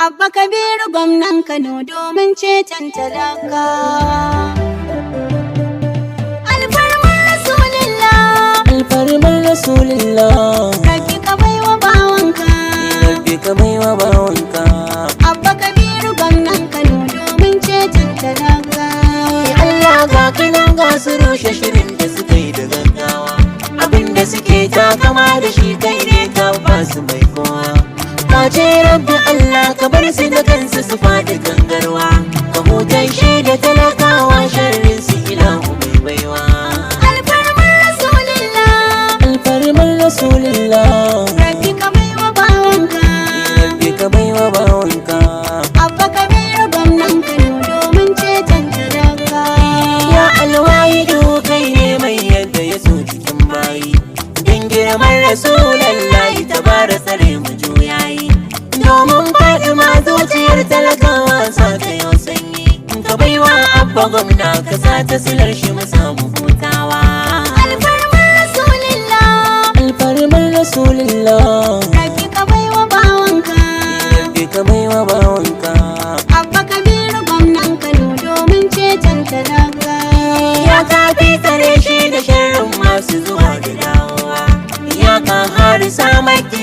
Abba Kabiru gwamnan Kano domin ceton talaka. Alfarmar Rasulillah, alfarmar Rasulillah, Rabbi ka baiwa bawanka, Rabbi ka baiwa bawanka. Abba Kabiru gwamnan Kano domin ceton talaka. Allah ga kanan ga su rushe shirin da suka yi da gaggawa, abinda suke takama da shi kai ne ka ba su mai kowa. Ka ce Rabbi Allah ka bar su da kansu su faɗi gangarwa, ka hutar shi da talakawa sharrin su ilahu mai baiwa. Alfarmar Rasulillah, alfarmar Rasulillah, Rabbi ka baiwa bawanka, Rabbi ka baiwa bawanka. Abba Kabiru gwamnan Kano domin ceton talaka. Ya alwahidu kai ne mai yadda ya so cikin bayi, don girman Rasulallahi ta bara tsare mu juyayi, domin faɗi ma zuciyar talakawa sa ta yau sanyi. Ka baiwa abba gwamna ka sa ta silar shi mu samu hutawa. Alfarmar Rasulillah, alfarmar Rasulillah, Rabbi ka baiwa bawanka, Rabbi ka baiwa bawanka. Abba Kabiru gwamnan Kano domin ceton talaka. Ya kafi tsare shi da sharrin masu zuwa da dawowa, ya kan harisa maki